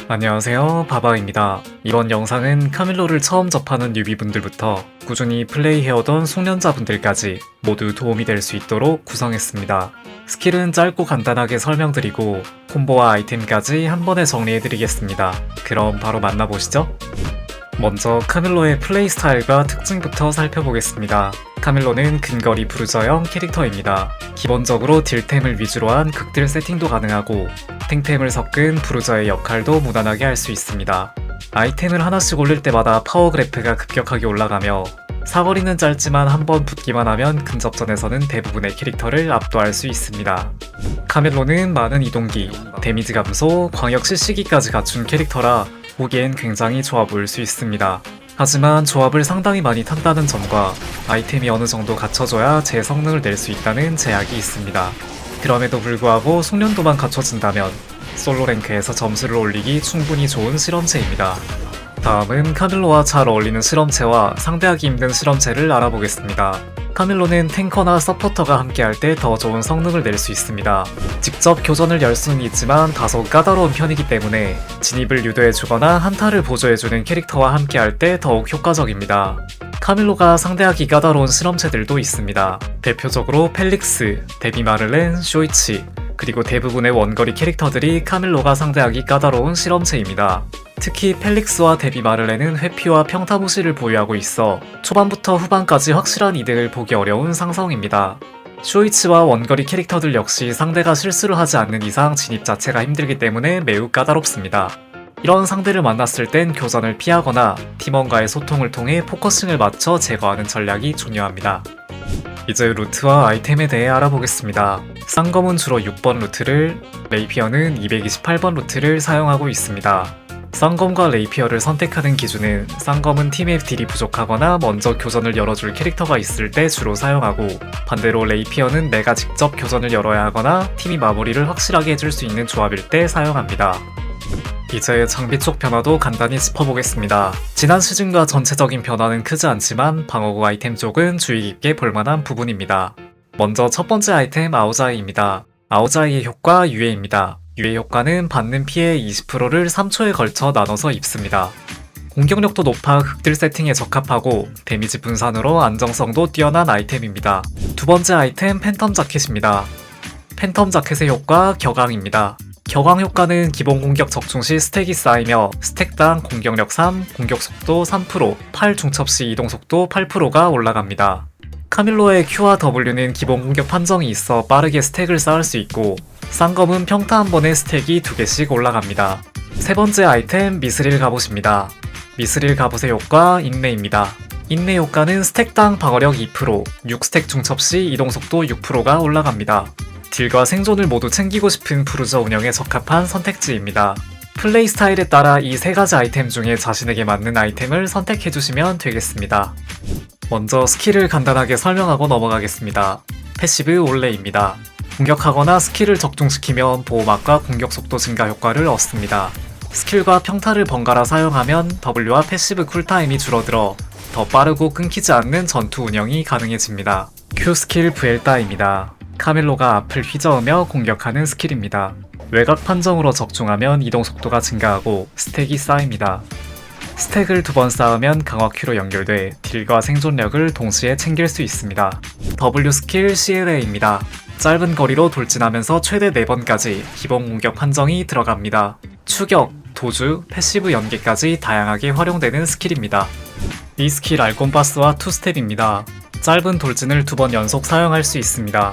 안녕하세요, 바바입니다. 이번 영상은 카밀로를 처음 접하는 뉴비분들부터 꾸준히 플레이해오던 숙련자분들까지 모두 도움이 될 수 있도록 구성했습니다. 스킬은 짧고 간단하게 설명드리고 콤보와 아이템까지 한 번에 정리해드리겠습니다. 그럼 바로 만나보시죠. 먼저 카밀로의 플레이 스타일과 특징부터 살펴보겠습니다. 카밀로는 근거리 브루저형 캐릭터입니다. 기본적으로 딜템을 위주로 한 극딜 세팅도 가능하고 탱템을 섞은 브루저의 역할도 무난하게 할 수 있습니다. 아이템을 하나씩 올릴 때마다 파워 그래프가 급격하게 올라가며 사거리는 짧지만 한 번 붙기만 하면 근접전에서는 대부분의 캐릭터를 압도할 수 있습니다. 카밀로는 많은 이동기, 데미지 감소, 광역 CC기까지 갖춘 캐릭터라 보기엔 굉장히 좋아 보일 수 있습니다. 하지만 조합을 상당히 많이 탄다는 점과 아이템이 어느 정도 갖춰져야 제 성능을 낼 수 있다는 제약이 있습니다. 그럼에도 불구하고 숙련도만 갖춰진다면 솔로 랭크에서 점수를 올리기 충분히 좋은 실험체입니다. 다음은 카밀로와 잘 어울리는 실험체와 상대하기 힘든 실험체를 알아보겠습니다. 카밀로는 탱커나 서포터가 함께할 때 더 좋은 성능을 낼 수 있습니다. 직접 교전을 열 수는 있지만 다소 까다로운 편이기 때문에 진입을 유도해주거나 한타를 보조해주는 캐릭터와 함께할 때 더욱 효과적입니다. 카밀로가 상대하기 까다로운 실험체들도 있습니다. 대표적으로 펠릭스, 데비 마를렌, 쇼이치, 그리고 대부분의 원거리 캐릭터들이 카밀로가 상대하기 까다로운 실험체입니다. 특히 펠릭스와 데비 마를렌은 회피와 평타 무시를 보유하고 있어 초반부터 후반까지 확실한 이득을 보기 어려운 상성입니다. 쇼이치와 원거리 캐릭터들 역시 상대가 실수를 하지 않는 이상 진입 자체가 힘들기 때문에 매우 까다롭습니다. 이런 상대를 만났을 땐 교전을 피하거나 팀원과의 소통을 통해 포커싱을 맞춰 제거하는 전략이 중요합니다. 이제 루트와 아이템에 대해 알아보겠습니다. 쌍검은 주로 6번 루트를, 레이피어는 228번 루트를 사용하고 있습니다. 쌍검과 레이피어를 선택하는 기준은 쌍검은 팀의 딜이 부족하거나 먼저 교전을 열어줄 캐릭터가 있을 때 주로 사용하고, 반대로 레이피어는 내가 직접 교전을 열어야 하거나 팀이 마무리를 확실하게 해줄 수 있는 조합일 때 사용합니다. 이제 장비 쪽 변화도 간단히 짚어보겠습니다. 지난 시즌과 전체적인 변화는 크지 않지만 방어구 아이템 쪽은 주의 깊게 볼만한 부분입니다. 먼저 첫 번째 아이템 아오자이입니다. 아오자이의 효과 유해입니다. 유해 효과는 받는 피해의 20%를 3초에 걸쳐 나눠서 입습니다. 공격력도 높아 극딜 세팅에 적합하고 데미지 분산으로 안정성도 뛰어난 아이템입니다. 두 번째 아이템 팬텀 자켓입니다. 팬텀 자켓의 효과 격앙입니다. 격앙 효과는 기본 공격 적중 시 스택이 쌓이며 스택당 공격력 3, 공격속도 3%, 팔 중첩 시 이동속도 8%가 올라갑니다. 카밀로의 Q와 W는 기본 공격 판정이 있어 빠르게 스택을 쌓을 수 있고 쌍검은 평타 한 번에 스택이 2개씩 올라갑니다. 세 번째 아이템 미스릴 갑옷입니다. 미스릴 갑옷의 효과 인내입니다. 인내 효과는 스택당 방어력 2%, 6스택 중첩 시 이동속도 6%가 올라갑니다. 딜과 생존을 모두 챙기고 싶은 브루저 운영에 적합한 선택지입니다. 플레이 스타일에 따라 이 세 가지 아이템 중에 자신에게 맞는 아이템을 선택해주시면 되겠습니다. 먼저 스킬을 간단하게 설명하고 넘어가겠습니다. 패시브 올레입니다. 공격하거나 스킬을 적중시키면 보호막과 공격속도 증가 효과를 얻습니다. 스킬과 평타를 번갈아 사용하면 W와 패시브 쿨타임이 줄어들어 더 빠르고 끊기지 않는 전투 운영이 가능해집니다. Q 스킬 브엘따입니다. 카밀로가 앞을 휘저으며 공격하는 스킬입니다. 외곽 판정으로 적중하면 이동속도가 증가하고 스택이 쌓입니다. 스택을 2번 쌓으면 강화 Q로 연결돼 딜과 생존력을 동시에 챙길 수 있습니다. W 스킬 CLA입니다. 짧은 거리로 돌진하면서 최대 4번까지 기본 공격 판정이 들어갑니다. 추격, 도주, 패시브 연계까지 다양하게 활용되는 스킬입니다. 이 스킬 알콘파스와 투스텝입니다. 짧은 돌진을 2번 연속 사용할 수 있습니다.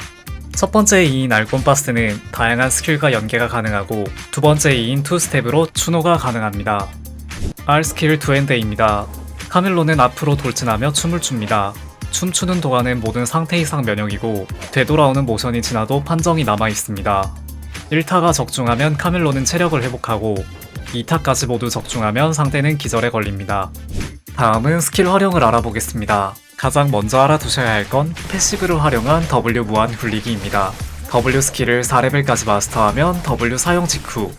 첫 번째 E인 알콘파스는 다양한 스킬과 연계가 가능하고 두 번째 E인 투스텝으로 추노가 가능합니다. R 스킬 두엔데입니다. 카밀로는 앞으로 돌진하며 춤을 춥니다. 춤추는 동안은 모든 상태 이상 면역이고 되돌아오는 모션이 지나도 판정이 남아있습니다. 1타가 적중하면 카밀로는 체력을 회복하고 2타까지 모두 적중하면 상대는 기절에 걸립니다. 다음은 스킬 활용을 알아보겠습니다. 가장 먼저 알아두셔야 할 건 패시브를 활용한 W 무한 굴리기입니다. W 스킬을 4레벨까지 마스터하면 W 사용 직후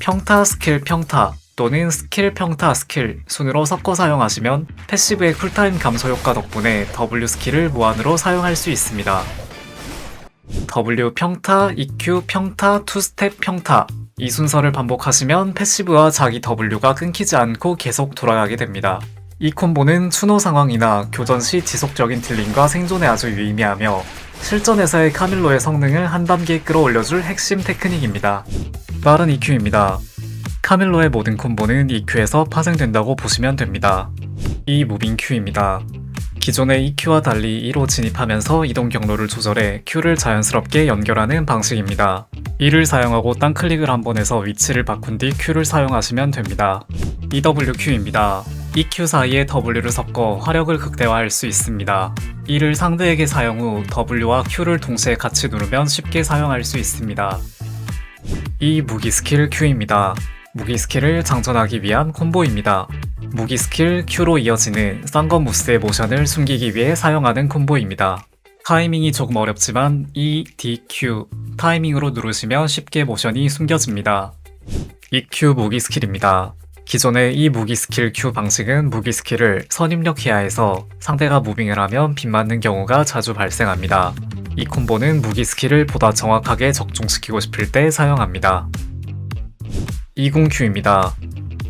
평타 스킬 평타 또는 스킬 평타 스킬 순으로 섞어 사용하시면 패시브의 쿨타임 감소 효과 덕분에 W 스킬을 무한으로 사용할 수 있습니다. W 평타, EQ 평타, 투스텝 평타 이 순서를 반복하시면 패시브와 자기 W가 끊기지 않고 계속 돌아가게 됩니다. 이 콤보는 추노 상황이나 교전 시 지속적인 딜링과 생존에 아주 유의미하며 실전에서의 카밀로의 성능을 한 단계 끌어올려줄 핵심 테크닉입니다. 빠른 EQ입니다. 카밀로의 모든 콤보는 EQ에서 파생된다고 보시면 됩니다. 이 무빙 Q입니다. 기존의 EQ와 달리 E로 진입하면서 이동 경로를 조절해 Q를 자연스럽게 연결하는 방식입니다. E를 사용하고 딴 클릭을 한번 해서 위치를 바꾼 뒤 Q를 사용하시면 됩니다. EWQ입니다. EQ 사이에 W를 섞어 화력을 극대화할 수 있습니다. E를 상대에게 사용 후 W와 Q를 동시에 같이 누르면 쉽게 사용할 수 있습니다. 이 무기 스킬 Q입니다. 무기 스킬을 장전하기 위한 콤보입니다. 무기 스킬 Q로 이어지는 쌍검무스의 모션을 숨기기 위해 사용하는 콤보입니다. 타이밍이 조금 어렵지만 E, D, Q 타이밍으로 누르시면 쉽게 모션이 숨겨집니다. EQ 무기 스킬입니다. 기존의 이 무기 스킬 Q 방식은 무기 스킬을 선입력해야 해서 상대가 무빙을 하면 빗맞는 경우가 자주 발생합니다. 이 콤보는 무기 스킬을 보다 정확하게 적중시키고 싶을 때 사용합니다. 20Q입니다.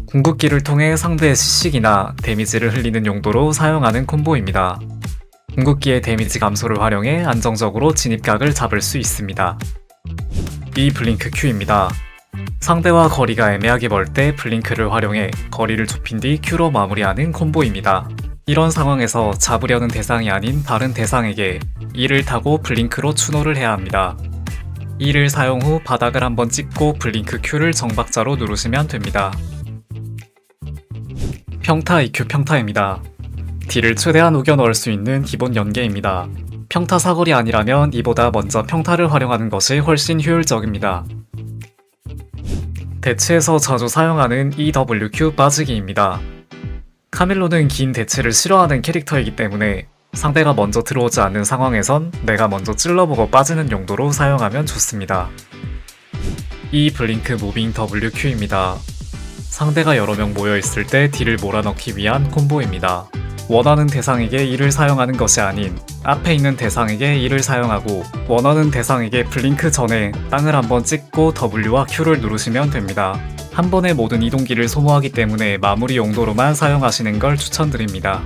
궁극기를 통해 상대의 시식이나 데미지를 흘리는 용도로 사용하는 콤보입니다. 궁극기의 데미지 감소를 활용해 안정적으로 진입각을 잡을 수 있습니다. 이 블링크 Q입니다. 상대와 거리가 애매하게 멀 때 블링크를 활용해 거리를 좁힌 뒤 Q로 마무리하는 콤보입니다. 이런 상황에서 잡으려는 대상이 아닌 다른 대상에게 E를 타고 블링크로 추노를 해야 합니다. E를 사용 후 바닥을 한번 찍고 블링크 Q를 정박자로 누르시면 됩니다. 평타 EQ 평타입니다. 딜을 최대한 우겨 넣을 수 있는 기본 연계입니다. 평타 사거리 아니라면 이보다 먼저 평타를 활용하는 것이 훨씬 효율적입니다. 대치에서 자주 사용하는 EWQ 빠지기입니다. 카밀로는 긴 대치를 싫어하는 캐릭터이기 때문에 상대가 먼저 들어오지 않는 상황에선 내가 먼저 찔러보고 빠지는 용도로 사용하면 좋습니다. 이 블링크 무빙 WQ입니다. 상대가 여러 명 모여있을 때 딜을 몰아넣기 위한 콤보입니다. 원하는 대상에게 이를 사용하는 것이 아닌 앞에 있는 대상에게 이를 사용하고 원하는 대상에게 블링크 전에 땅을 한번 찍고 W와 Q를 누르시면 됩니다. 한 번에 모든 이동기를 소모하기 때문에 마무리 용도로만 사용하시는 걸 추천드립니다.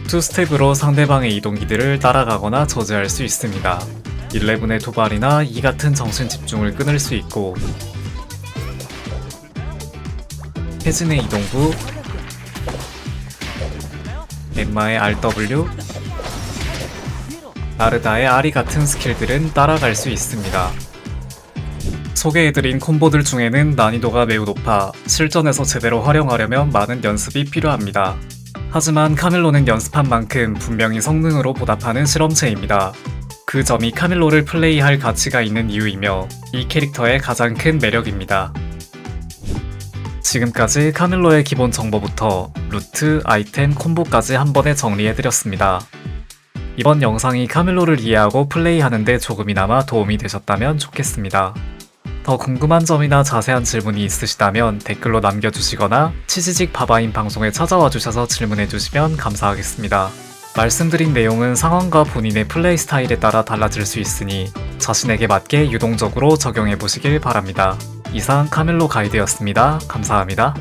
2스텝으로 상대방의 이동기들을 따라가거나 저지할 수 있습니다. 11의 도발이나 이 같은 정신 집중을 끊을 수 있고 혜진의 이동부, 엠마의 RW, 아르다의 R이 같은 스킬들은 따라갈 수 있습니다. 소개해드린 콤보들 중에는 난이도가 매우 높아 실전에서 제대로 활용하려면 많은 연습이 필요합니다. 하지만 카밀로는 연습한 만큼 분명히 성능으로 보답하는 실험체입니다. 그 점이 카밀로를 플레이할 가치가 있는 이유이며 이 캐릭터의 가장 큰 매력입니다. 지금까지 카밀로의 기본 정보부터 루트, 아이템, 콤보까지 한 번에 정리해드렸습니다. 이번 영상이 카밀로를 이해하고 플레이하는데 조금이나마 도움이 되셨다면 좋겠습니다. 더 궁금한 점이나 자세한 질문이 있으시다면 댓글로 남겨주시거나 치지직 바바인 방송에 찾아와 주셔서 질문해주시면 감사하겠습니다. 말씀드린 내용은 상황과 본인의 플레이 스타일에 따라 달라질 수 있으니 자신에게 맞게 유동적으로 적용해보시길 바랍니다. 이상 카밀로 가이드였습니다. 감사합니다.